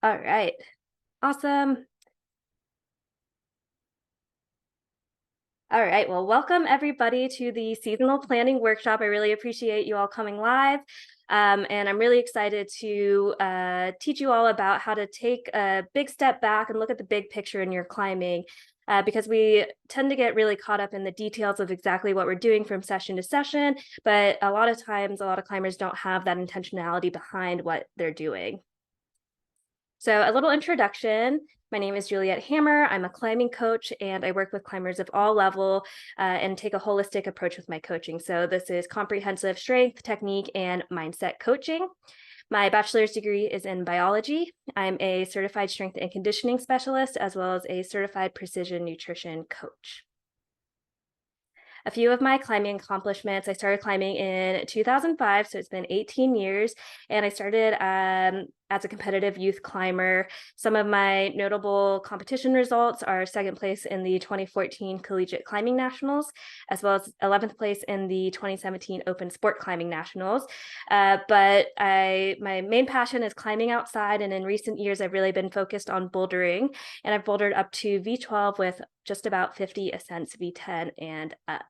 All right. Awesome. All right. Well, welcome everybody to the seasonal planning workshop. I really appreciate you all coming live. And I'm really excited to teach you all about how to take a big step back and look at the big picture in your climbing. Because we tend to get really caught up in the details of exactly what we're doing from session to session, but a lot of times, a lot of climbers don't have that intentionality behind what they're doing. So a little introduction. My name is Juliet Hammer. I'm a climbing coach and I work with climbers of all level and take a holistic approach with my coaching. So this is comprehensive strength, technique, and mindset coaching. My bachelor's degree is in biology. I'm a certified strength and conditioning specialist, as well as a certified precision nutrition coach. A few of my climbing accomplishments. I started climbing in 2005, so it's been 18 years, and I started as a competitive youth climber. Some of my notable competition results are second place in the 2014 Collegiate Climbing Nationals, as well as 11th place in the 2017 Open Sport Climbing Nationals. But my main passion is climbing outside, and in recent years, I've really been focused on bouldering, and I've bouldered up to V12 with just about 50 ascents V10 and up.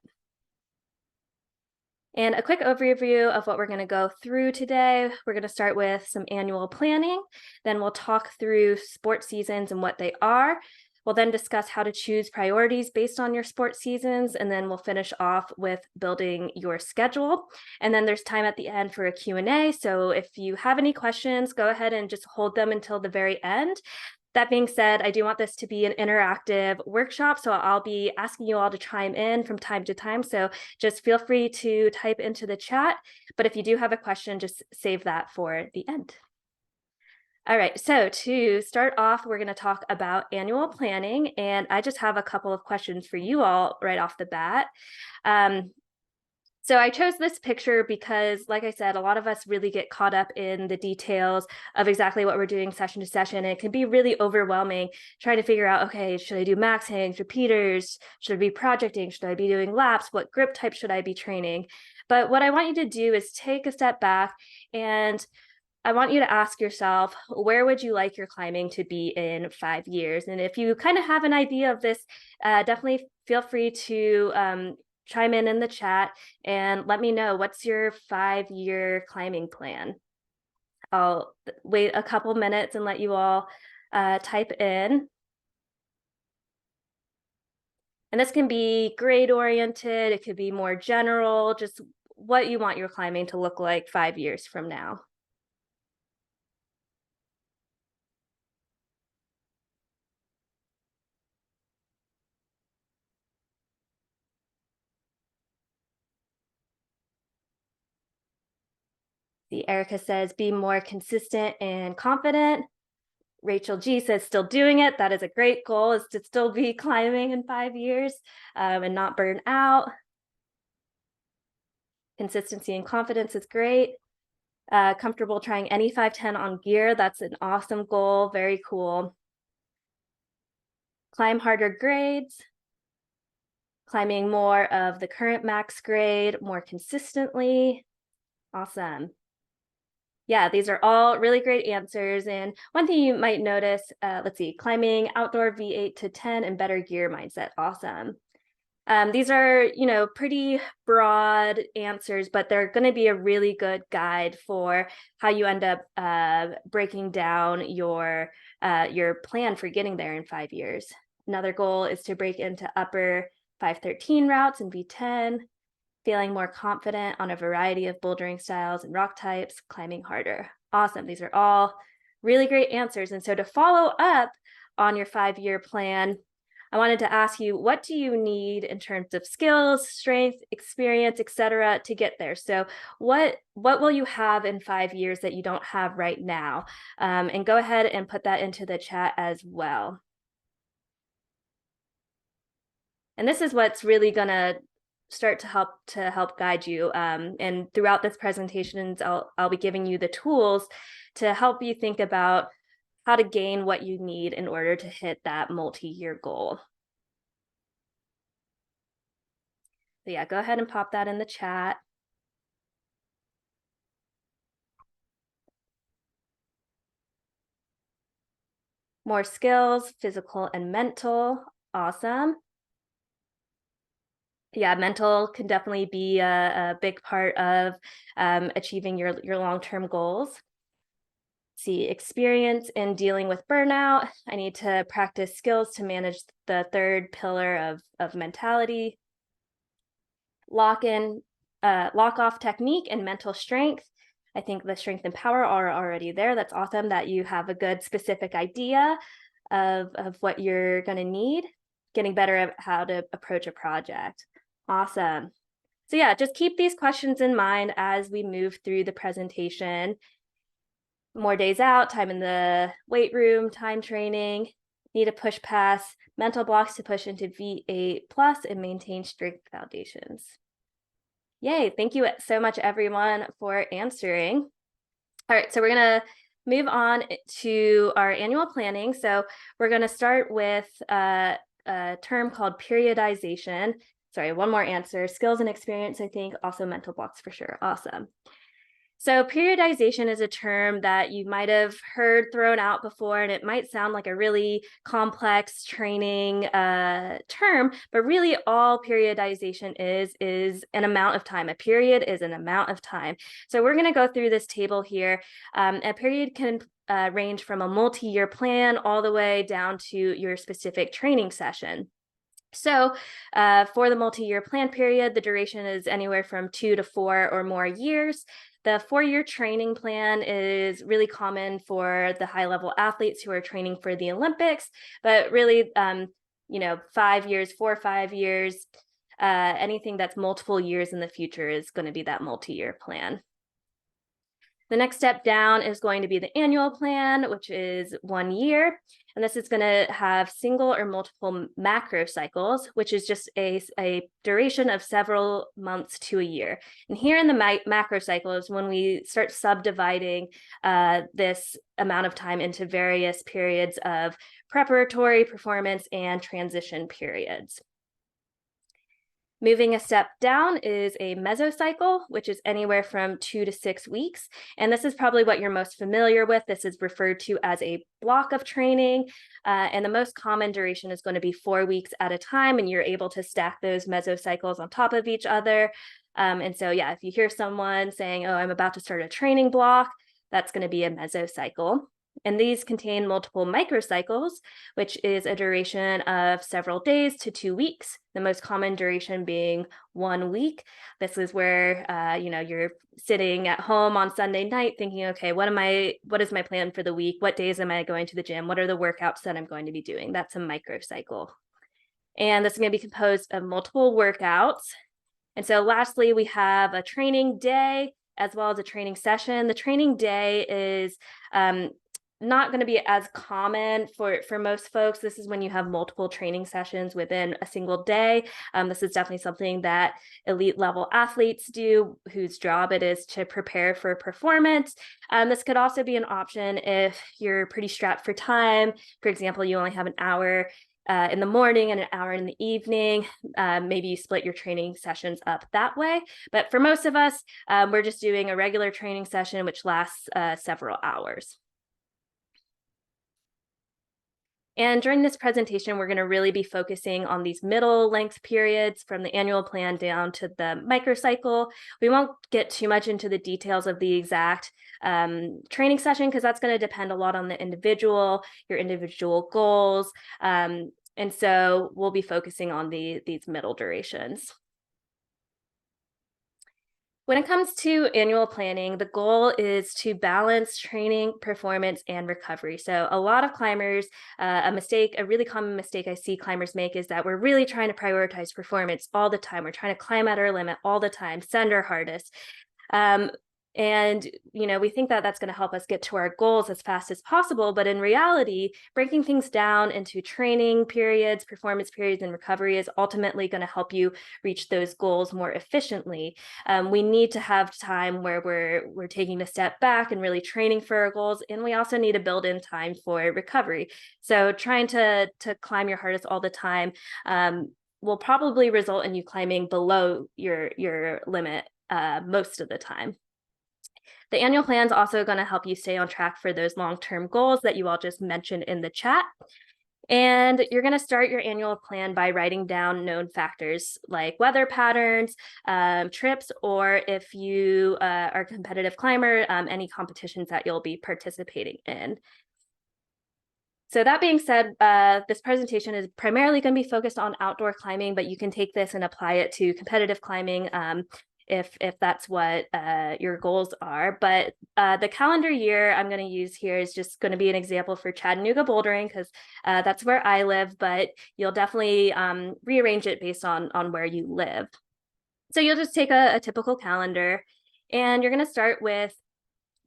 And a quick overview of what we're going to go through today. We're going to start with some annual planning. Then we'll talk through sports seasons and what they are. We'll then discuss how to choose priorities based on your sports seasons. And then we'll finish off with building your schedule. And then there's time at the end for a Q&A. So if you have any questions, go ahead and just hold them until the very end. That being said, I do want this to be an interactive workshop, so I'll be asking you all to chime in from time to time. So just feel free to type into the chat. But if you do have a question, just save that for the end. All right, so to start off, we're going to talk about annual planning, and I just have a couple of questions for you all right off the bat. So I chose this picture because, like I said, a lot of us really get caught up in the details of exactly what we're doing session to session. And it can be really overwhelming trying to figure out, okay, should I do max hangs, repeaters? Should I be projecting? Should I be doing laps? What grip type should I be training? But what I want you to do is take a step back, and I want you to ask yourself, where would you like your climbing to be in 5 years? And if you kind of have an idea of this, definitely feel free to chime in the chat and let me know, what's your 5-year climbing plan? I'll wait a couple minutes and let you all type in. And this can be grade oriented, it could be more general, just what you want your climbing to look like 5 years from now. The Erica says, be more consistent and confident. Rachel G says, still doing it. That is a great goal, is to still be climbing in 5 years and not burn out. Consistency and confidence is great. Comfortable trying any 510 on gear. That's an awesome goal. Very cool. Climb harder grades. Climbing more of the current max grade more consistently. Awesome. Yeah, these are all really great answers. And one thing you might notice, let's see, climbing outdoor V8 to 10 and better gear mindset. Awesome. These are, pretty broad answers, but they're going to be a really good guide for how you end up breaking down your plan for getting there in 5 years. Another goal is to break into upper 513 routes and V10, feeling more confident on a variety of bouldering styles and rock types, climbing harder. Awesome. These are all really great answers. And so to follow up on your 5-year plan, I wanted to ask you, what do you need in terms of skills, strength, experience, etc., to get there? So what will you have in 5 years that you don't have right now? And go ahead and put that into the chat as well. And this is what's really going to start to help guide you. And throughout this presentation, I'll be giving you the tools to help you think about how to gain what you need in order to hit that multi-year goal. So yeah, go ahead and pop that in the chat. More skills, physical and mental. Awesome. Yeah, mental can definitely be a big part of achieving your long-term goals. See, experience in dealing with burnout. I need to practice skills to manage the third pillar of mentality. Lock off technique and mental strength. I think the strength and power are already there. That's awesome that you have a good specific idea of what you're going to need. Getting better at how to approach a project. Awesome. So yeah, just keep these questions in mind as we move through the presentation. More days out, time in the weight room, time training, need to push past mental blocks to push into V8 plus and maintain strength foundations. Yay, thank you so much everyone for answering. All right, so we're gonna move on to our annual planning. So we're gonna start with a term called periodization. Sorry, one more answer, skills and experience, I think, also mental blocks for sure, awesome. So periodization is a term that you might have heard thrown out before, and it might sound like a really complex training term, but really all periodization is an amount of time. A period is an amount of time. So we're going to go through this table here. A period can range from a multi-year plan all the way down to your specific training session. So for the multi-year plan period, the duration is anywhere from 2 to 4 or more years. The 4-year training plan is really common for the high-level athletes who are training for the Olympics, but really, 5 years, 4 or 5 years, anything that's multiple years in the future is going to be that multi-year plan. The next step down is going to be the annual plan, which is 1 year. And this is going to have single or multiple macro cycles, which is just a duration of several months to a year. And here in the macro cycle is when we start subdividing this amount of time into various periods of preparatory, performance, and transition periods. Moving a step down is a mesocycle, which is anywhere from 2 to 6 weeks. And this is probably what you're most familiar with. This is referred to as a block of training. And the most common duration is going to be 4 weeks at a time. And you're able to stack those mesocycles on top of each other. And so, yeah, if you hear someone saying, oh, I'm about to start a training block, that's going to be a mesocycle. And these contain multiple microcycles, which is a duration of several days to 2 weeks, the most common duration being 1 week. This is where you're sitting at home on Sunday night thinking, okay, what is my plan for the week? What days am I going to the gym? What are the workouts that I'm going to be doing? That's a microcycle. And this is going to be composed of multiple workouts. And so lastly, we have a training day as well as a training session. The training day is not going to be as common for most folks. This is when you have multiple training sessions within a single day. This is definitely something that elite level athletes do, whose job it is to prepare for performance. This could also be an option if you're pretty strapped for time. For example, you only have an hour in the morning and an hour in the evening. Maybe you split your training sessions up that way. But for most of us, we're just doing a regular training session, which lasts several hours. And during this presentation, we're going to really be focusing on these middle length periods from the annual plan down to the microcycle. We won't get too much into the details of the exact training session because that's going to depend a lot on the individual, your individual goals. And so we'll be focusing on these middle durations. When it comes to annual planning, the goal is to balance training, performance, and recovery. So a lot of climbers, a really common mistake I see climbers make is that we're really trying to prioritize performance all the time. We're trying to climb at our limit all the time, send our hardest. And, we think that that's going to help us get to our goals as fast as possible. But in reality, breaking things down into training periods, performance periods, and recovery is ultimately going to help you reach those goals more efficiently. We need to have time where we're taking a step back and really training for our goals. And we also need to build in time for recovery. So trying to climb your hardest all the time will probably result in you climbing below your limit most of the time. The annual plan is also going to help you stay on track for those long-term goals that you all just mentioned in the chat. And you're going to start your annual plan by writing down known factors like weather patterns, trips, or if you are a competitive climber, any competitions that you'll be participating in. So that being said, this presentation is primarily going to be focused on outdoor climbing, but you can take this and apply it to competitive climbing if that's what your goals are. But the calendar year I'm going to use here is just going to be an example for Chattanooga bouldering, because that's where I live, but you'll definitely rearrange it based on where you live. So you'll just take a typical calendar, and you're going to start with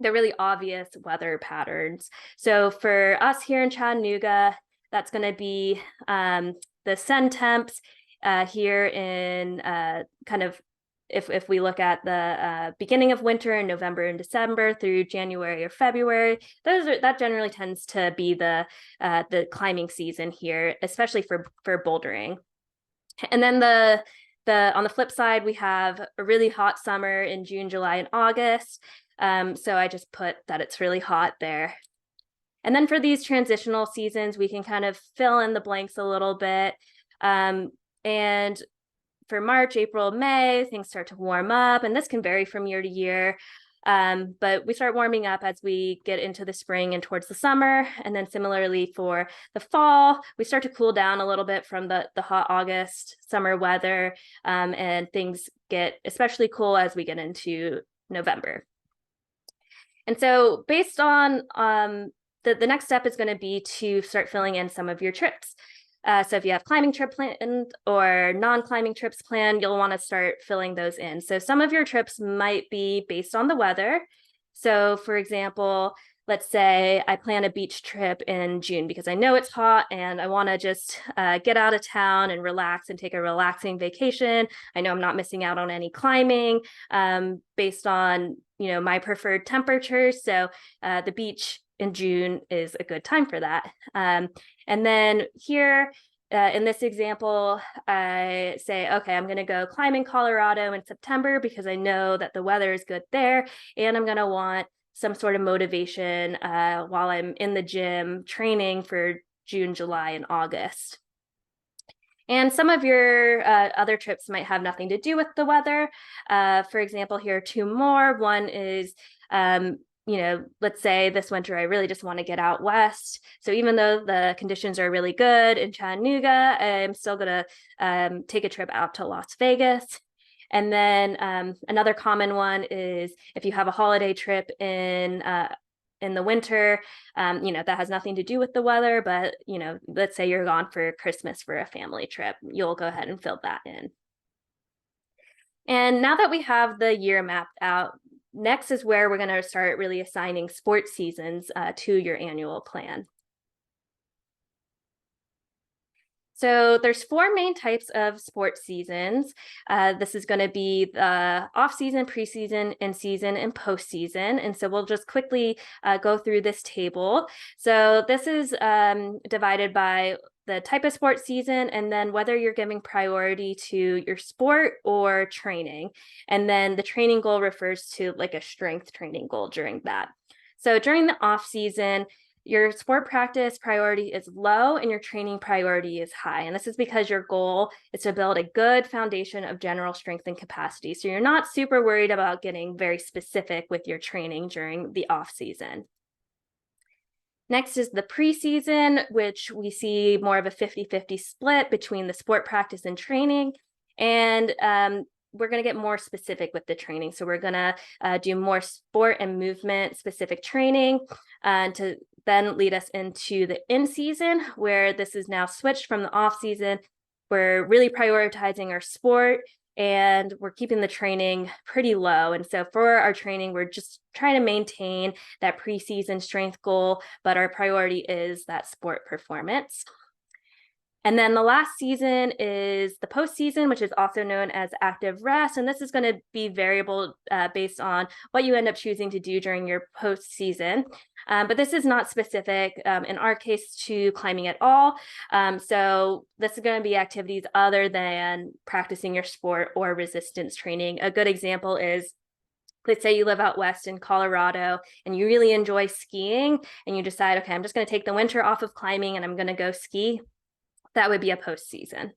the really obvious weather patterns. So for us here in Chattanooga, that's going to be the sun temps here in kind of, if we look at the beginning of winter in November and December through January or February, that generally tends to be the climbing season here, especially for bouldering. And then on the flip side, we have a really hot summer in June, July, and August. So I just put that it's really hot there. And then for these transitional seasons, we can kind of fill in the blanks a little bit. And for March, April, May, things start to warm up, and this can vary from year to year. But we start warming up as we get into the spring and towards the summer. And then similarly for the fall, we start to cool down a little bit from the hot August summer weather, and things get especially cool as we get into November. And so based on the next step is going to be to start filling in some of your trips. So if you have climbing trip planned or non-climbing trips planned, you'll want to start filling those in. So some of your trips might be based on the weather. So for example, let's say I plan a beach trip in June because I know it's hot and I want to just get out of town and relax and take a relaxing vacation. I know I'm not missing out on any climbing based on, my preferred temperatures. So the beach in June is a good time for that. And then here in this example, I say, okay, I'm going to go climb in Colorado in September because I know that the weather is good there, and I'm going to want some sort of motivation while I'm in the gym training for June, July, and August. And some of your other trips might have nothing to do with the weather. For example, here are two more. One is, let's say this winter, I really just want to get out west. So even though the conditions are really good in Chattanooga, I'm still going to take a trip out to Las Vegas. And then another common one is if you have a holiday trip in the winter, that has nothing to do with the weather, but, let's say you're gone for Christmas for a family trip, you'll go ahead and fill that in. And now that we have the year mapped out, next is where we're going to start really assigning sports seasons to your annual plan. So there's four main types of sports seasons. This is going to be the off-season, preseason, in-season, and post-season. And so we'll just quickly go through this table. So this is divided by the type of sports season and then whether you're giving priority to your sport or training. And then the training goal refers to like a strength training goal during that. So during the off-season, your sport practice priority is low and your training priority is high. And this is because your goal is to build a good foundation of general strength and capacity. So you're not super worried about getting very specific with your training during the off season. Next is the preseason, which we see more of a 50-50 split between the sport practice and training. And we're going to get more specific with the training. So we're going to do more sport and movement specific training to then lead us into the in-season, where this is now switched from the off-season. We're really prioritizing our sport and we're keeping the training pretty low. And so for our training, we're just trying to maintain that preseason strength goal, but our priority is that sport performance. And then the last season is the postseason, which is also known as active rest. And this is going to be variable based on what you end up choosing to do during your postseason. But this is not specific in our case to climbing at all. So this is going to be activities other than practicing your sport or resistance training. A good example is let's say you live out west in Colorado and you really enjoy skiing and you decide, okay, I'm just going to take the winter off of climbing and I'm going to go ski. That would be a postseason.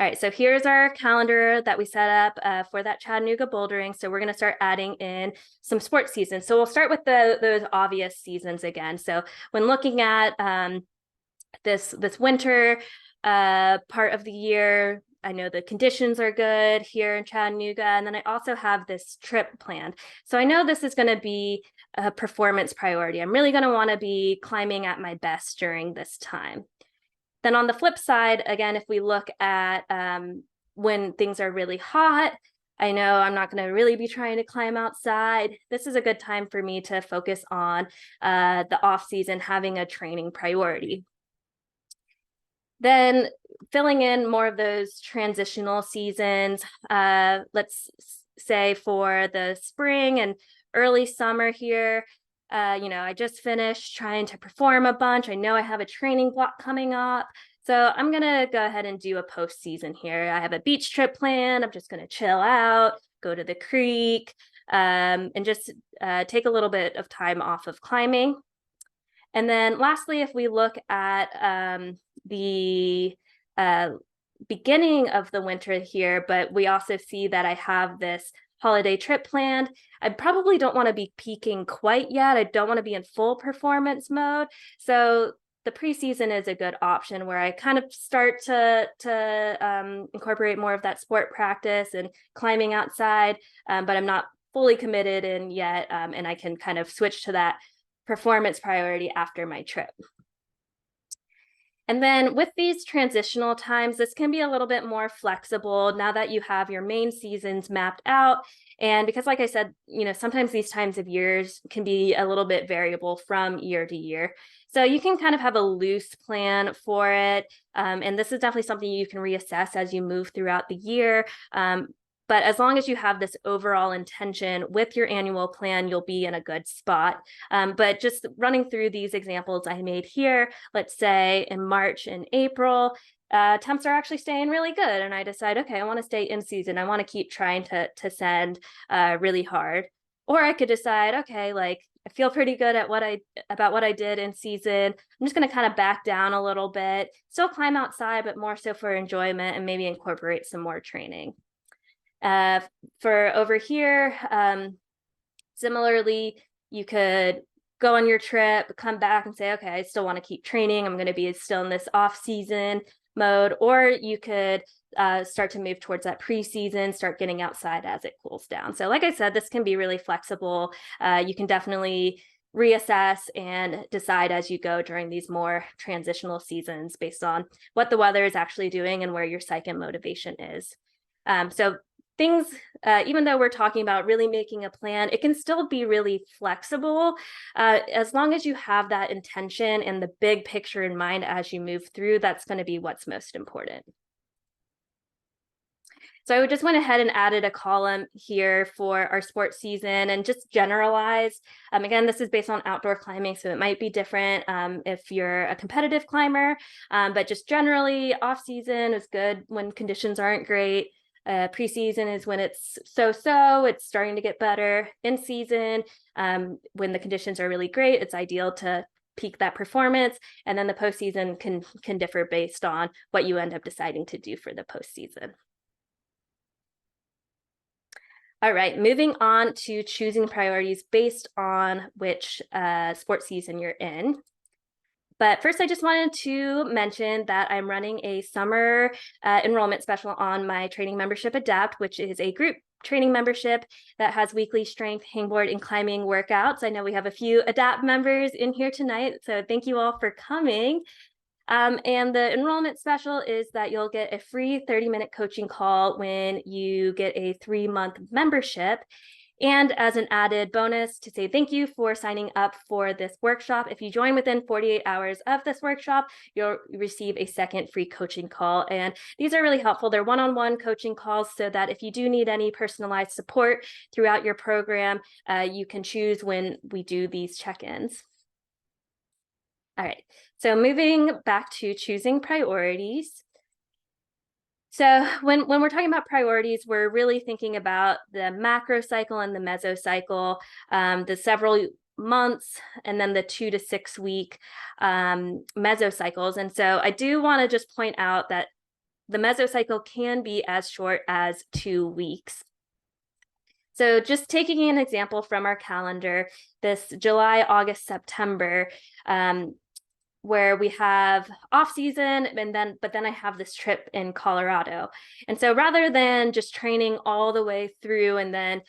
All right, so here's our calendar that we set up for that Chattanooga bouldering. So we're going to start adding in some sports seasons. So we'll start with those obvious seasons again. So when looking at this winter part of the year, I know the conditions are good here in Chattanooga, and then I also have this trip planned. So I know this is going to be a performance priority. I'm really going to want to be climbing at my best during this time. Then on the flip side, again, if we look at when things are really hot, I know I'm not going to really be trying to climb outside. This is a good time for me to focus on the off season, having a training priority. Then filling in more of those transitional seasons, let's say for the spring and early summer here, I just finished trying to perform a bunch. I know I have a training block coming up. So I'm going to go ahead and do a postseason here. I have a beach trip planned. I'm just going to chill out, go to the creek, and just take a little bit of time off of climbing. And then lastly, if we look at the beginning of the winter here, but we also see that I have this holiday trip planned. I probably don't want to be peaking quite yet. I don't want to be in full performance mode. So the preseason is a good option where I kind of start to incorporate more of that sport practice and climbing outside, but I'm not fully committed in yet, and I can kind of switch to that performance priority after my trip. And then with these transitional times, this can be a little bit more flexible now that you have your main seasons mapped out. And because, like I said, sometimes these times of years can be a little bit variable from year to year. So you can kind of have a loose plan for it. And this is definitely something you can reassess as you move throughout the year. But as long as you have this overall intention with your annual plan, you'll be in a good spot. But just running through these examples I made here, let's say in March and April, temps are actually staying really good. And I decide, okay, I want to stay in season. I want to keep trying to send really hard. Or I could decide, okay, like I feel pretty good at about what I did in season. I'm just going to kind of back down a little bit, still climb outside, but more so for enjoyment and maybe incorporate some more training. For over here, similarly, you could go on your trip, come back and say, okay, I still want to keep training. I'm going to be still in this off season mode, or you could start to move towards that preseason, start getting outside as it cools down. So like I said, this can be really flexible. You can definitely reassess and decide as you go during these more transitional seasons based on what the weather is actually doing and where your psych and motivation is. So things, even though we're talking about really making a plan, it can still be really flexible as long as you have that intention and the big picture in mind as you move through. That's going to be what's most important. So I just went ahead and added a column here for our sports season and just generalized. Again, this is based on outdoor climbing, so it might be different if you're a competitive climber, but just generally off season is good when conditions aren't great. Preseason is when it's so-so, it's starting to get better. In season, when the conditions are really great, it's ideal to peak that performance. And then the postseason can differ based on what you end up deciding to do for the postseason. All right, moving on to choosing priorities based on which sports season you're in. But first, I just wanted to mention that I'm running a summer enrollment special on my training membership Adapt, which is a group training membership that has weekly strength, hangboard, and climbing workouts. I know we have a few Adapt members in here tonight, so thank you all for coming. And the enrollment special is that you'll get a free 30-minute coaching call when you get a 3-month membership. And as an added bonus to say thank you for signing up for this workshop, if you join within 48 hours of this workshop, you'll receive a second free coaching call. And these are really helpful. They're one-on-one coaching calls so that if you do need any personalized support throughout your program, you can choose when we do these check-ins. All right, so moving back to choosing priorities. So when we're talking about priorities, we're really thinking about the macro cycle and the mesocycle, the several months, and then the 2 to 6 week mesocycles. And so I do want to just point out that the mesocycle can be as short as 2 weeks. So just taking an example from our calendar, this July, August, September, where we have off season but then I have this trip in Colorado. And so rather than just training all the way through and then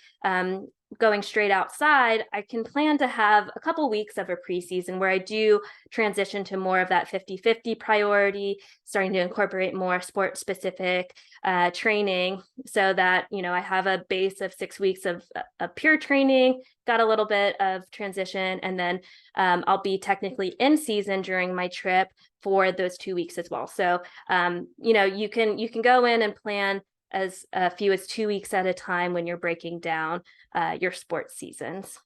going straight outside, I can plan to have a couple weeks of a preseason where I do transition to more of that 50-50 priority, starting to incorporate more sport specific training so that, I have a base of 6 weeks of pure training, got a little bit of transition, and then I'll be technically in season during my trip for those 2 weeks as well. So, you can go in and plan as few as 2 weeks at a time when you're breaking down your sports seasons.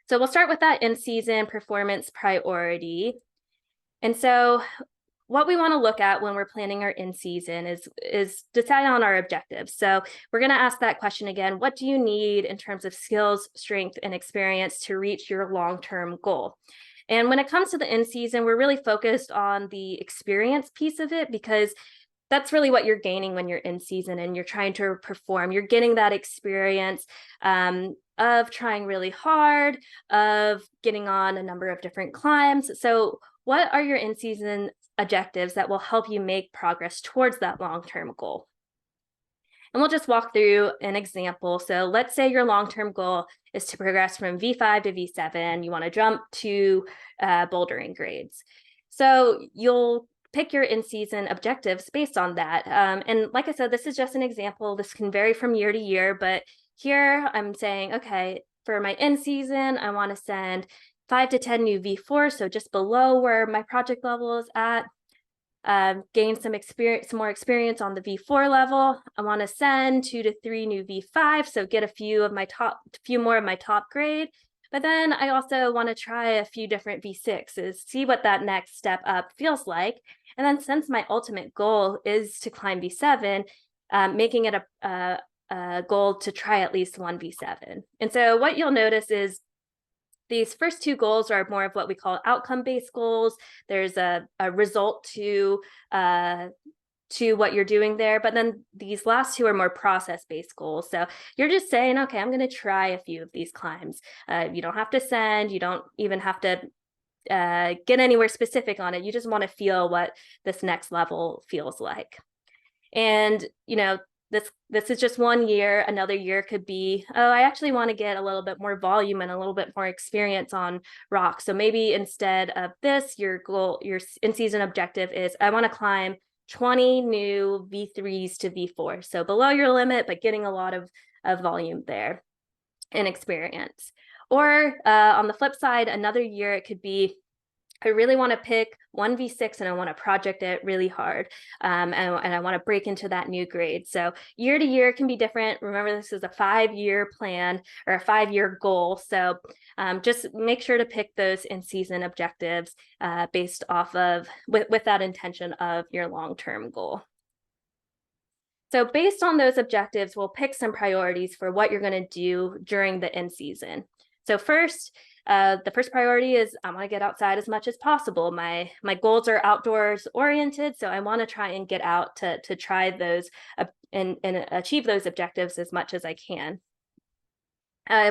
So we'll start with that in-season performance priority. And so what we want to look at when we're planning our in-season is decide on our objectives. So we're going to ask that question again. What do you need in terms of skills, strength, and experience to reach your long-term goal? And when it comes to the in-season, we're really focused on the experience piece of it because that's really what you're gaining when you're in season and you're trying to perform. You're getting that experience of trying really hard, of getting on a number of different climbs. So what are your in-season objectives that will help you make progress towards that long-term goal? And we'll just walk through an example. So let's say your long-term goal is to progress from V5 to V7. You want to jump to bouldering grades. So you'll pick your in-season objectives based on that. And like I said, this is just an example. This can vary from year to year, but here I'm saying, okay, for my in-season, I want to send 5 to 10 new V4, so just below where my project level is at. Gain some more experience on the V4 level. I want to send 2 to 3 new V5, so get a few more of my top grade. But then I also want to try a few different V6s, see what that next step up feels like. And then since my ultimate goal is to climb V7, making it a goal to try at least one V7. And so what you'll notice is these first two goals are more of what we call outcome-based goals. There's a result to what you're doing there, but then these last two are more process-based goals. So you're just saying, okay, I'm going to try a few of these climbs. You don't have to send, you don't even have to get anywhere specific on it. You just want to feel what this next level feels like. And, this is just 1 year. Another year could be, oh, I actually want to get a little bit more volume and a little bit more experience on rock. So maybe instead of this, your in-season objective is I want to climb 20 new V3s to V4. So below your limit, but getting a lot of volume there and experience. Or on the flip side, another year, it could be I really want to pick one V6 and I want to project it really hard. And I want to break into that new grade. So year to year can be different. Remember, this is a 5-year plan or a 5-year goal. So just make sure to pick those in-season objectives based off of, with that intention of your long-term goal. So based on those objectives, we'll pick some priorities for what you're going to do during the in-season. So first, the first priority is I want to get outside as much as possible. My goals are outdoors oriented, so I want to try and get out to try those and achieve those objectives as much as I can.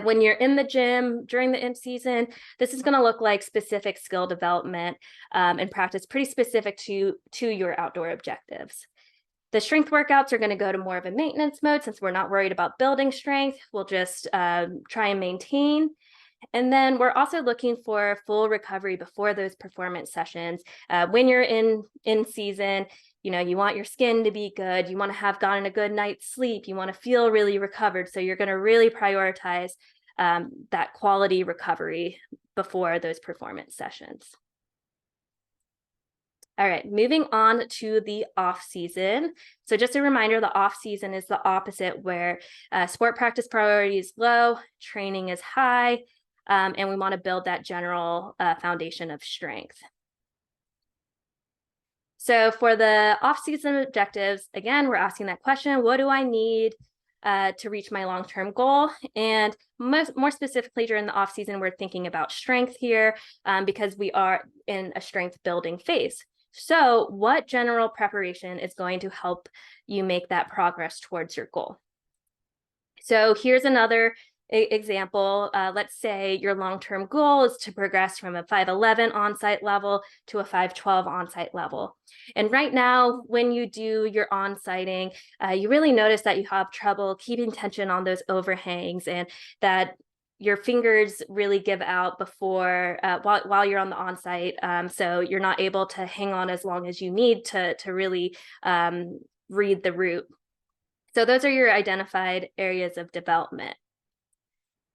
When you're in the gym during the in-season, this is going to look like specific skill development and practice pretty specific to your outdoor objectives. The strength workouts are going to go to more of a maintenance mode since we're not worried about building strength. We'll just try and maintain. And then we're also looking for full recovery before those performance sessions. When you're in season, you want your skin to be good. You want to have gotten a good night's sleep. You want to feel really recovered. So you're going to really prioritize that quality recovery before those performance sessions. All right, moving on to the off season. So just a reminder, the off season is the opposite where sport practice priority is low, training is high, and we want to build that general foundation of strength. So for the off-season objectives, again, we're asking that question, what do I need to reach my long-term goal? And more specifically during the off-season, we're thinking about strength here because we are in a strength building phase. So what general preparation is going to help you make that progress towards your goal? So here's another example. Let's say your long-term goal is to progress from a 5'11" on-site level to a 5'12" on-site level. And right now, when you do your on-siting, you really notice that you have trouble keeping tension on those overhangs and that your fingers really give out before while you're on the on-site. So you're not able to hang on as long as you need to really read the route. So those are your identified areas of development.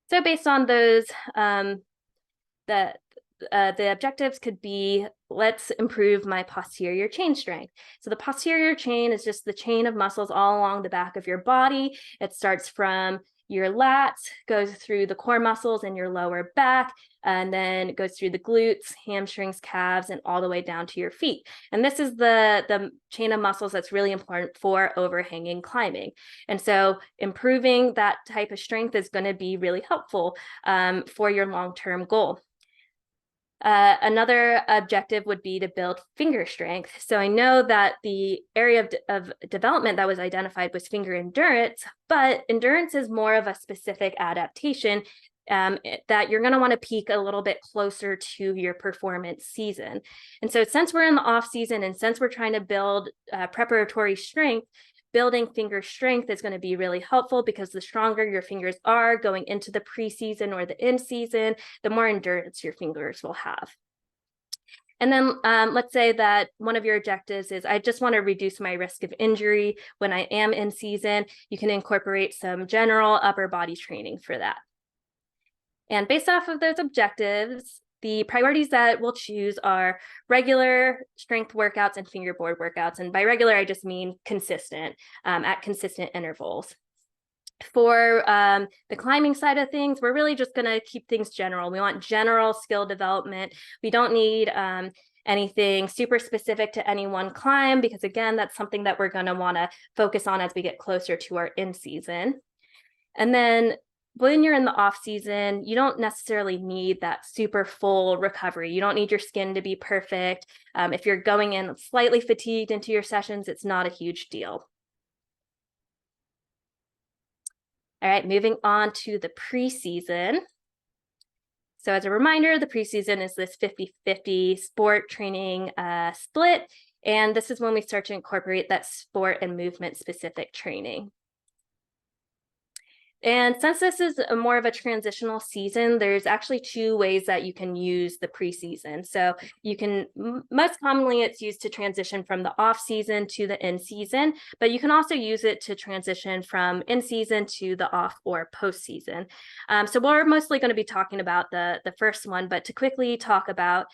So based on those, the objectives could be, let's improve my posterior chain strength. So the posterior chain is just the chain of muscles all along the back of your body. It starts from your lats, goes through the core muscles in your lower back, and then it goes through the glutes, hamstrings, calves, and all the way down to your feet. And this is the chain of muscles that's really important for overhanging climbing. And so improving that type of strength is going to be really helpful for your long-term goal. Another objective would be to build finger strength. So I know that the area of development that was identified was finger endurance, but endurance is more of a specific adaptation that you're going to want to peak a little bit closer to your performance season. And so since we're in the off season and since we're trying to build preparatory strength, building finger strength is going to be really helpful because the stronger your fingers are going into the preseason or the in season, the more endurance your fingers will have. And then let's say that one of your objectives is, I just want to reduce my risk of injury when I am in season. You can incorporate some general upper body training for that. And based off of those objectives, the priorities that we'll choose are regular strength workouts and fingerboard workouts. And by regular, I just mean consistent, at consistent intervals. For the climbing side of things, we're really just going to keep things general. We want general skill development. We don't need anything super specific to any one climb because, again, that's something that we're going to want to focus on as we get closer to our in-season. And then when you're in the off season, you don't necessarily need that super full recovery. You don't need your skin to be perfect. If you're going in slightly fatigued into your sessions, it's not a huge deal. All right, moving on to the preseason. So as a reminder, the preseason is this 50-50 sport training split. And this is when we start to incorporate that sport and movement specific training. And since this is more of a transitional season, there's actually two ways that you can use the preseason. So you can, most commonly it's used to transition from the off season to the in season, but you can also use it to transition from in season to the off or post season. So we're mostly going to be talking about the first one, but to quickly talk about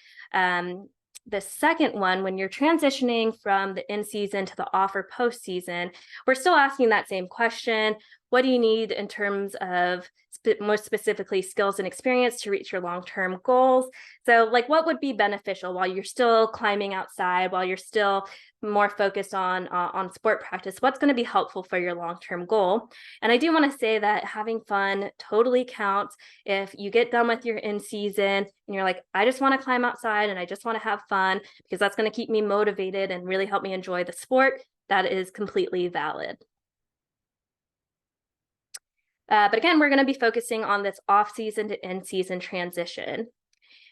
the second one, when you're transitioning from the in season to the off or post season, we're still asking that same question. What do you need in terms of more specifically skills and experience to reach your long-term goals? So like what would be beneficial while you're still climbing outside, while you're still more focused on sport practice? What's going to be helpful for your long-term goal? And I do want to say that having fun totally counts. If you get done with your in-season and you're like, I just want to climb outside and I just want to have fun because that's going to keep me motivated and really help me enjoy the sport, that is completely valid. But again, we're going to be focusing on this off-season to in-season transition.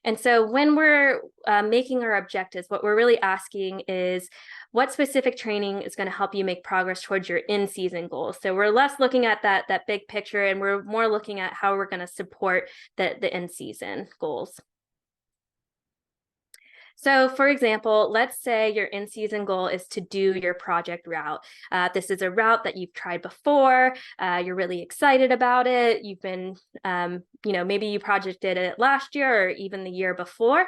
And so when we're making our objectives, what we're really asking is what specific training is going to help you make progress towards your in-season goals. So we're less looking at that big picture and we're more looking at how we're going to support the in-season goals. So for example, let's say your in-season goal is to do your project route. This is a route that you've tried before. You're really excited about it. You've been, maybe you projected it last year or even the year before.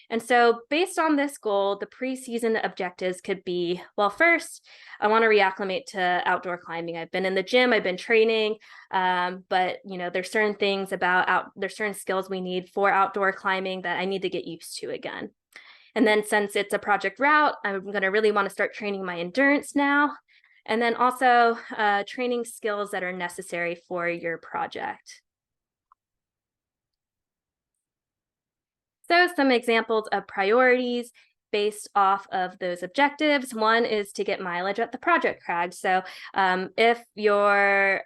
And so based on this goal, the preseason objectives could be, well, first, I want to reacclimate to outdoor climbing. I've been in the gym, I've been training, but there's certain things there's certain skills we need for outdoor climbing that I need to get used to again. And then since it's a project route, I'm going to really want to start training my endurance now. And then also training skills that are necessary for your project. So some examples of priorities based off of those objectives. One is to get mileage at the project crag. So if your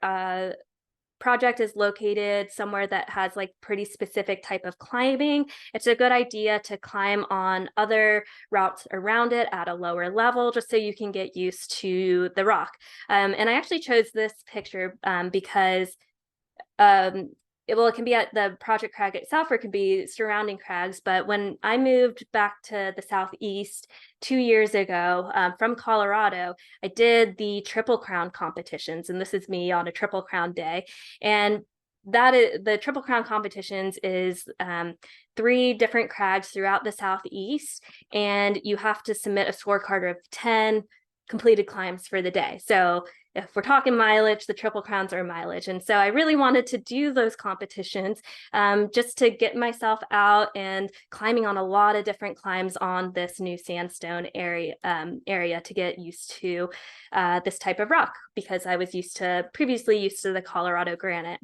project is located somewhere that has like pretty specific type of climbing, it's a good idea to climb on other routes around it at a lower level, just so you can get used to the rock. And I actually chose this picture because it can be at the project crag itself, or it can be surrounding crags. But when I moved back to the Southeast 2 years ago from Colorado, I did the Triple Crown competitions, and this is me on a Triple Crown day. And that is the Triple Crown competitions is 3 different crags throughout the Southeast, and you have to submit a scorecard of 10 completed climbs for the day. So if we're talking mileage, the Triple Crowns are mileage. And so I really wanted to do those competitions just to get myself out and climbing on a lot of different climbs on this new sandstone area to get used to this type of rock, because I was previously used to the Colorado granite.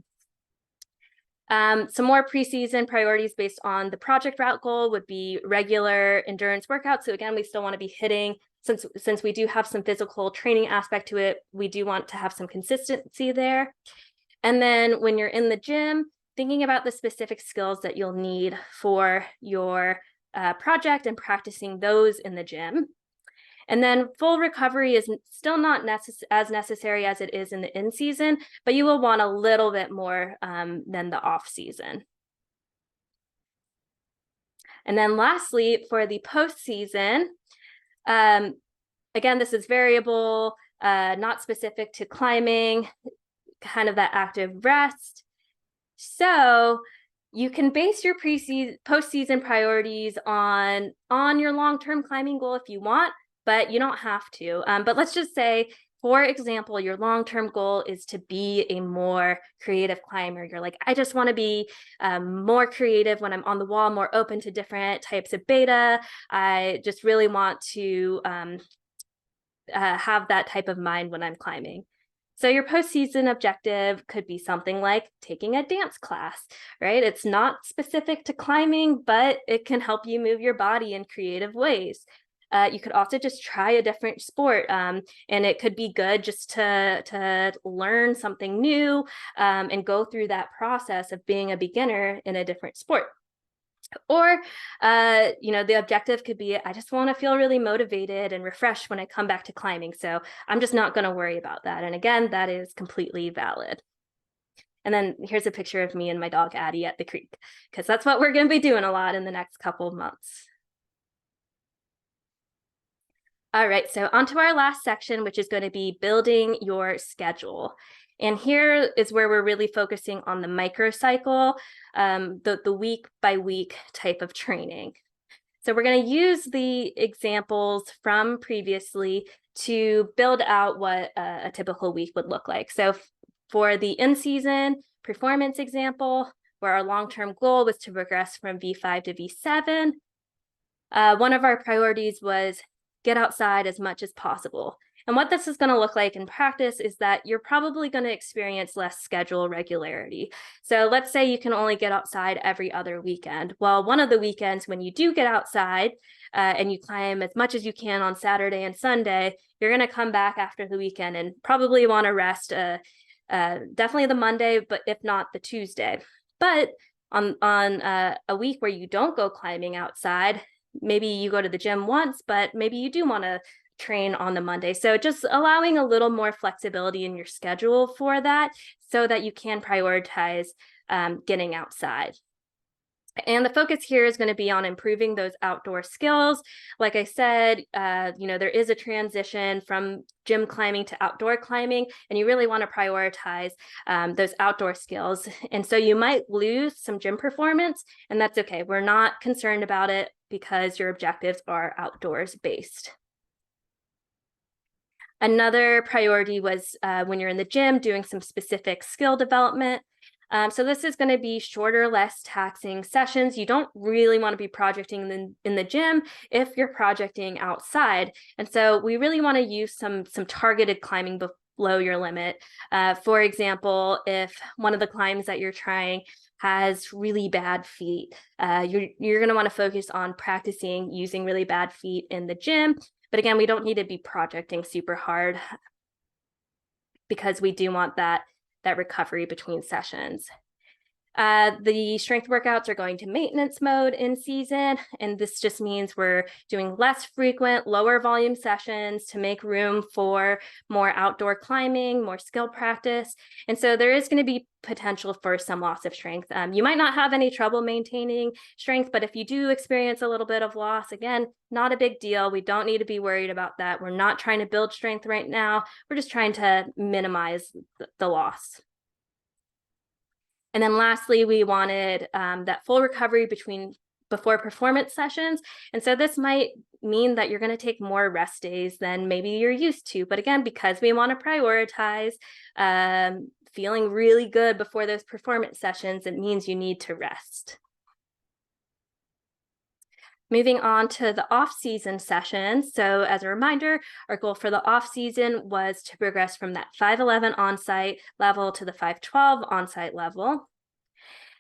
Some more preseason priorities based on the project route goal would be regular endurance workouts. So again, we still want to be hitting, since we do have some physical training aspect to it, we do want to have some consistency there. And then when you're in the gym, thinking about the specific skills that you'll need for your project and practicing those in the gym. And then full recovery is still not as necessary as it is in the in-season, but you will want a little bit more than the off-season. And then lastly, for the post-season, again, this is variable, not specific to climbing, kind of that active rest. So you can base your post-season priorities on your long-term climbing goal if you want, but you don't have to. But let's just say, for example, your long-term goal is to be a more creative climber. You're like, I just want to be more creative when I'm on the wall, more open to different types of beta. I just really want to have that type of mind when I'm climbing. So your postseason objective could be something like taking a dance class, right? It's not specific to climbing, but it can help you move your body in creative ways. You could also just try a different sport, and it could be good just to learn something new and go through that process of being a beginner in a different sport. Or, the objective could be, I just want to feel really motivated and refreshed when I come back to climbing. So I'm just not going to worry about that. And again, that is completely valid. And then here's a picture of me and my dog Addie at the creek, because that's what we're going to be doing a lot in the next couple of months. All right, so onto our last section, which is going to be building your schedule. And here is where we're really focusing on the microcycle, the week by week type of training. So we're going to use the examples from previously to build out what a typical week would look like. So for the in-season performance example, where our long-term goal was to progress from V5 to V7, one of our priorities was get outside as much as possible. And what this is going to look like in practice is that you're probably going to experience less schedule regularity. So let's say you can only get outside every other weekend. Well, one of the weekends when you do get outside and you climb as much as you can on Saturday and Sunday, you're going to come back after the weekend and probably want to rest definitely the Monday, but if not the Tuesday. But on a week where you don't go climbing outside, maybe you go to the gym once, but maybe you do want to train on the Monday. So just allowing a little more flexibility in your schedule for that so that you can prioritize getting outside. And the focus here is going to be on improving those outdoor skills. Like I said, there is a transition from gym climbing to outdoor climbing, and you really want to prioritize those outdoor skills. And so you might lose some gym performance, and that's okay. We're not concerned about it because your objectives are outdoors based. Another priority was when you're in the gym doing some specific skill development. So this is going to be shorter, less taxing sessions. You don't really want to be projecting in the gym if you're projecting outside. And so we really want to use some targeted climbing below your limit. For example, if one of the climbs that you're trying has really bad feet, you're going to want to focus on practicing using really bad feet in the gym. But again, we don't need to be projecting super hard because we do want that recovery between sessions. The strength workouts are going to maintenance mode in season, and this just means we're doing less frequent, lower volume sessions to make room for more outdoor climbing, more skill practice. And so there is going to be potential for some loss of strength. You might not have any trouble maintaining strength, but if you do experience a little bit of loss, again, not a big deal. We don't need to be worried about that. We're not trying to build strength right now. We're just trying to minimize the loss. And then lastly, we wanted that full recovery before performance sessions. And so this might mean that you're going to take more rest days than maybe you're used to. But again, because we want to prioritize feeling really good before those performance sessions, it means you need to rest. Moving on to the off-season sessions. So as a reminder, our goal for the off-season was to progress from that 511 on-site level to the 512 on-site level.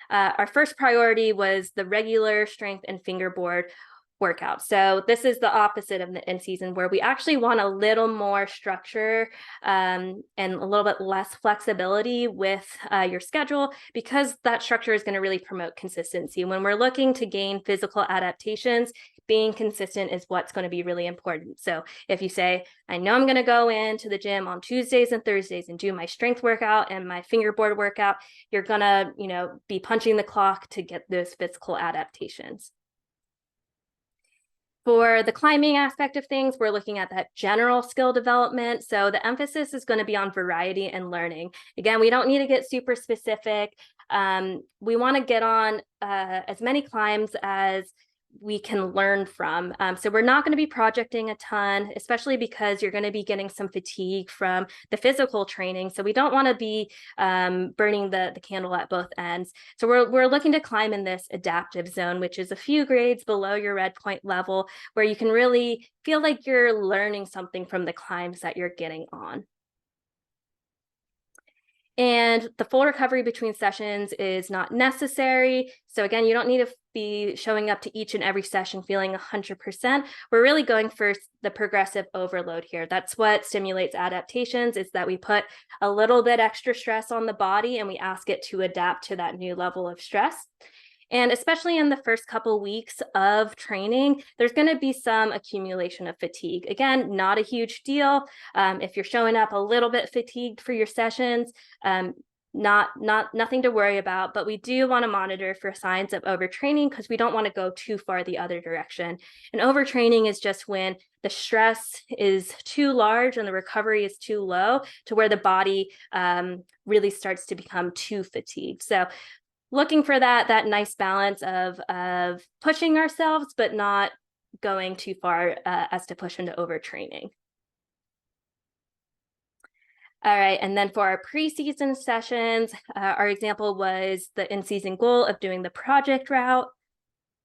Our first priority was the regular strength and fingerboard workout. So this is the opposite of the in-season, where we actually want a little more structure and a little bit less flexibility with your schedule, because that structure is going to really promote consistency. When we're looking to gain physical adaptations, being consistent is what's going to be really important. So if you say, I know I'm going to go into the gym on Tuesdays and Thursdays and do my strength workout and my fingerboard workout, you're going to, be punching the clock to get those physical adaptations. For the climbing aspect of things, we're looking at that general skill development. So the emphasis is going to be on variety and learning. Again, we don't need to get super specific. We want to get on as many climbs as we can learn from. So we're not going to be projecting a ton, especially because you're going to be getting some fatigue from the physical training. So we don't want to be burning the candle at both ends. So we're looking to climb in this adaptive zone, which is a few grades below your red point level, where you can really feel like you're learning something from the climbs that you're getting on. And the full recovery between sessions is not necessary. So again, you don't need to be showing up to each and every session feeling 100%. We're really going for the progressive overload here. That's what stimulates adaptations, is that we put a little bit extra stress on the body and we ask it to adapt to that new level of stress. And especially in the first couple weeks of training, there's going to be some accumulation of fatigue. Again, not a huge deal. If you're showing up a little bit fatigued for your sessions, nothing to worry about, but we do want to monitor for signs of overtraining, because we don't want to go too far the other direction. And overtraining is just when the stress is too large and the recovery is too low, to where the body really starts to become too fatigued. So looking for that nice balance of pushing ourselves, but not going too far as to push into overtraining. All right, and then for our preseason sessions, our example was the in-season goal of doing the project route.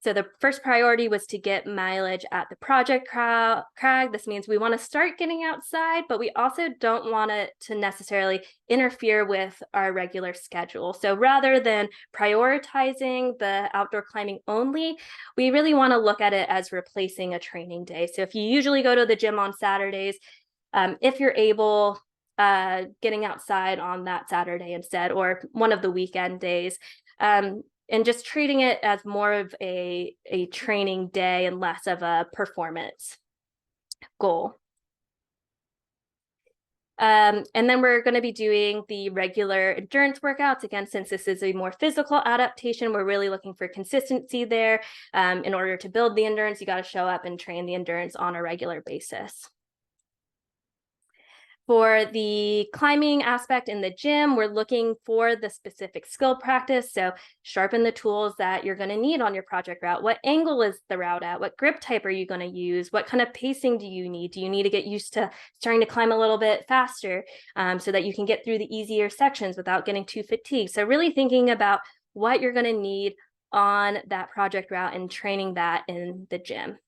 So the first priority was to get mileage at the project crag. This means we want to start getting outside, but we also don't want it to necessarily interfere with our regular schedule. So rather than prioritizing the outdoor climbing only, we really want to look at it as replacing a training day. So if you usually go to the gym on Saturdays, if you're able, getting outside on that Saturday instead, or one of the weekend days, and just treating it as more of a training day and less of a performance goal. And then we're going to be doing the regular endurance workouts. Again, since this is a more physical adaptation, we're really looking for consistency there. In order to build the endurance, you got to show up and train the endurance on a regular basis. For the climbing aspect in the gym, we're looking for the specific skill practice. So sharpen the tools that you're going to need on your project route. What angle is the route at? What grip type are you going to use? What kind of pacing do you need? Do you need to get used to starting to climb a little bit faster so that you can get through the easier sections without getting too fatigued? So really thinking about what you're going to need on that project route and training that in the gym.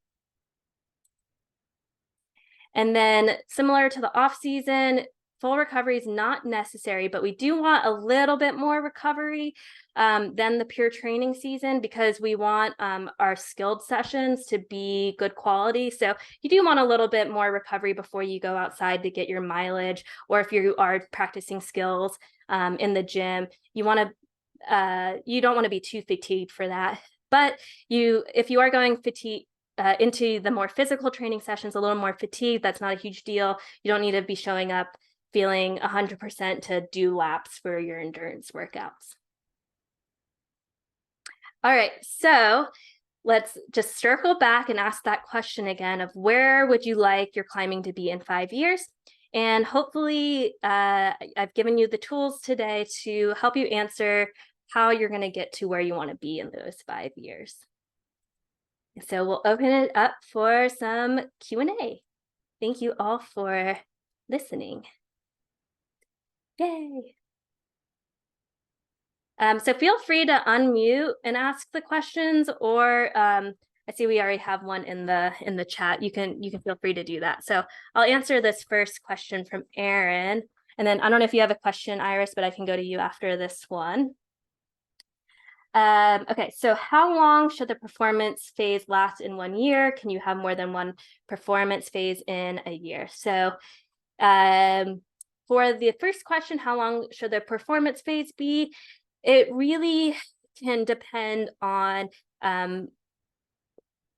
And then similar to the off season, full recovery is not necessary, but we do want a little bit more recovery than the pure training season because we want our skilled sessions to be good quality. So you do want a little bit more recovery before you go outside to get your mileage, or if you are practicing skills in the gym, you don't want to be too fatigued for that. But if you are going into the more physical training sessions, a little more fatigue, that's not a huge deal. You don't need to be showing up feeling 100% to do laps for your endurance workouts. All right, so let's just circle back and ask that question again of where would you like your climbing to be in 5 years? And hopefully I've given you the tools today to help you answer how you're going to get to where you want to be in those 5 years. So we'll open it up for some Q&A. Thank you all for listening. Yay. So feel free to unmute and ask the questions, or I see we already have one in the chat. You can feel free to do that. So I'll answer this first question from Aaron, and then I don't know if you have a question, Iris, but I can go to you after this one. Okay, so how long should the performance phase last in 1 year? Can you have more than one performance phase in a year? So for the first question, how long should the performance phase be? It really can depend on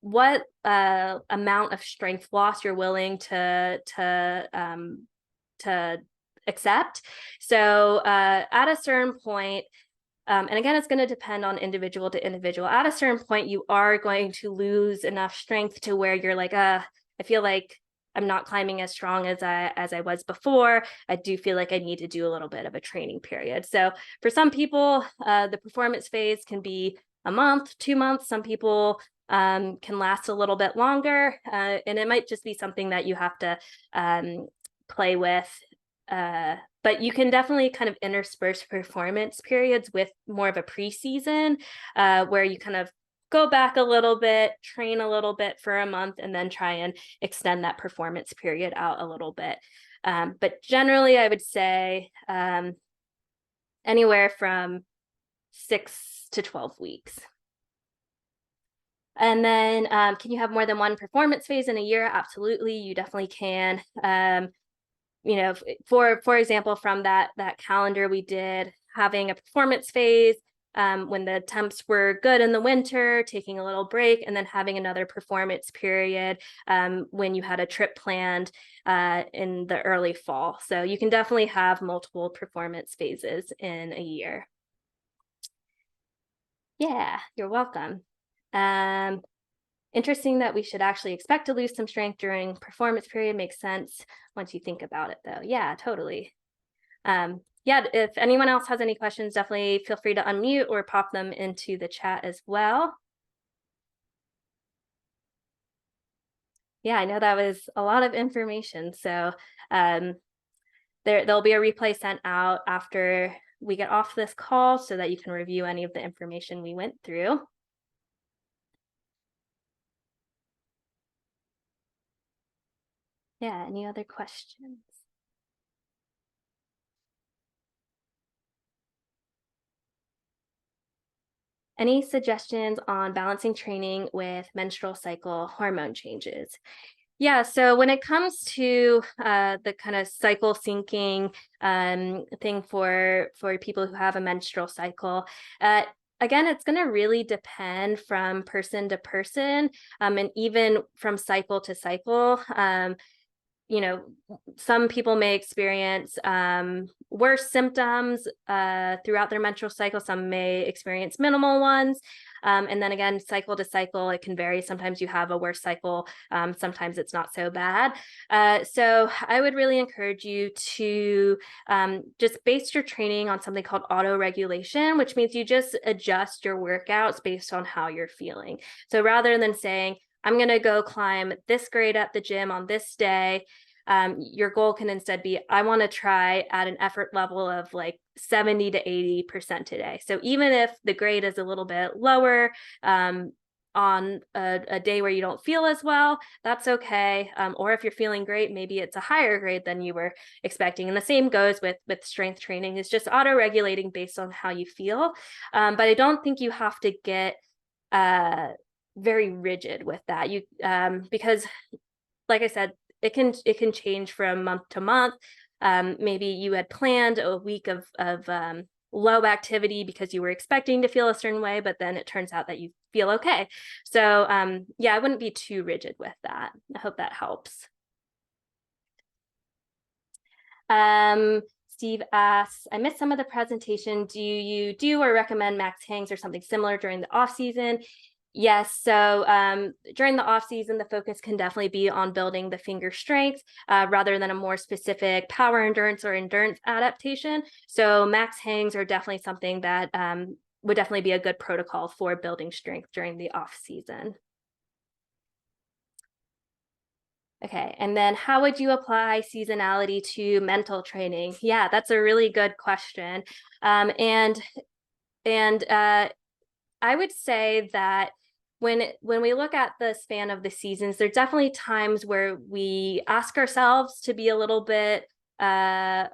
what amount of strength loss you're willing to accept. So at a certain point, and again, it's going to depend on individual to individual. At a certain point, you are going to lose enough strength to where you're like, I feel like I'm not climbing as strong as I was before. I do feel like I need to do a little bit of a training period. So for some people, the performance phase can be a month, 2 months. Some people can last a little bit longer, and it might just be something that you have to play with. But you can definitely kind of intersperse performance periods with more of a preseason where you kind of go back a little bit, train a little bit for a month, and then try and extend that performance period out a little bit. But generally, I would say anywhere from 6 to 12 weeks. And then can you have more than one performance phase in a year? Absolutely, you definitely can. You know, for example, from that calendar we did, having a performance phase when the temps were good in the winter, taking a little break, and then having another performance period when you had a trip planned in the early fall. So you can definitely have multiple performance phases in a year. Yeah, you're welcome. Interesting that we should actually expect to lose some strength during performance period. Makes sense once you think about it, though. Yeah, totally. Yeah, if anyone else has any questions, definitely feel free to unmute or pop them into the chat as well. Yeah, I know that was a lot of information. So there'll be a replay sent out after we get off this call so that you can review any of the information we went through. Yeah, any other questions? Any suggestions on balancing training with menstrual cycle hormone changes? Yeah, so when it comes to the kind of cycle syncing thing for people who have a menstrual cycle, again, it's going to really depend from person to person and even from cycle to cycle. You know, some people may experience worse symptoms throughout their menstrual cycle. Some may experience minimal ones. And then again, cycle to cycle, it can vary. Sometimes you have a worse cycle, sometimes it's not so bad. So I would really encourage you to just base your training on something called auto-regulation, which means you just adjust your workouts based on how you're feeling. So rather than saying, I'm going to go climb this grade at the gym on this day, your goal can instead be, I want to try at an effort level of like 70 to 80% today. So even if the grade is a little bit lower, on a day where you don't feel as well, that's okay. Or if you're feeling great, maybe it's a higher grade than you were expecting. And the same goes with strength training. It's just auto-regulating based on how you feel. But I don't think you have to get very rigid with that. Because like I said, it can change from month to month. Maybe you had planned a week of low activity because you were expecting to feel a certain way, but then it turns out that you feel okay. So yeah, I wouldn't be too rigid with that. I hope that helps. Steve asks, I missed some of the presentation. Do you do or recommend max hangs or something similar during the off season? Yes, so during the off season, the focus can definitely be on building the finger strength rather than a more specific power endurance or endurance adaptation. So max hangs are definitely something that would definitely be a good protocol for building strength during the off season. Okay, and then how would you apply seasonality to mental training? Yeah, that's a really good question. And I would say that when we look at the span of the seasons, there's definitely times where we ask ourselves to be a little bit have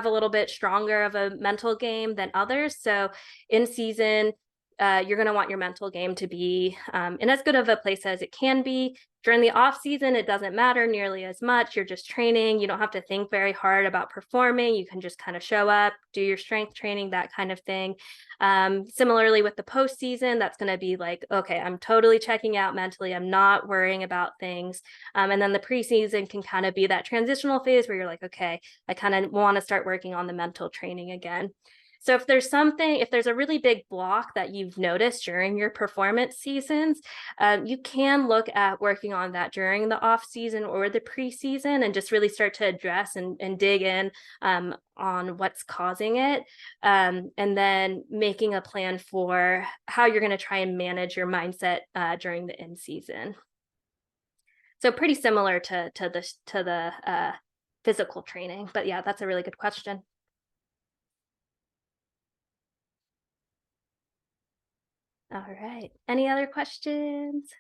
a little bit stronger of a mental game than others. So in season, you're going to want your mental game to be in as good of a place as it can be. During the off season, it doesn't matter nearly as much. You're just training. You don't have to think very hard about performing. You can just kind of show up, do your strength training, that kind of thing. Similarly with the postseason, that's going to be like, okay, I'm totally checking out mentally. I'm not worrying about things. And then the preseason can kind of be that transitional phase where you're like, okay, I kind of want to start working on the mental training again. So if there's a really big block that you've noticed during your performance seasons, you can look at working on that during the off season or the preseason and just really start to address and dig in on what's causing it. And then making a plan for how you're going to try and manage your mindset during the in season. So pretty similar to the physical training, but yeah, that's a really good question. All right. Any other questions?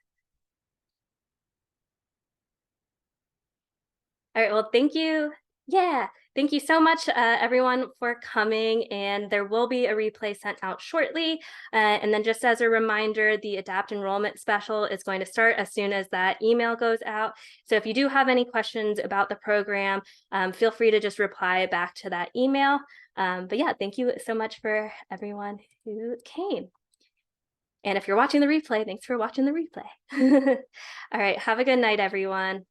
All right. Well, thank you. Yeah. Thank you so much, everyone, for coming. And there will be a replay sent out shortly. And then just as a reminder, the Adapt Enrollment Special is going to start as soon as that email goes out. So if you do have any questions about the program, feel free to just reply back to that email. But yeah, thank you so much for everyone who came. And if you're watching the replay, thanks for watching the replay. All right, have a good night, everyone.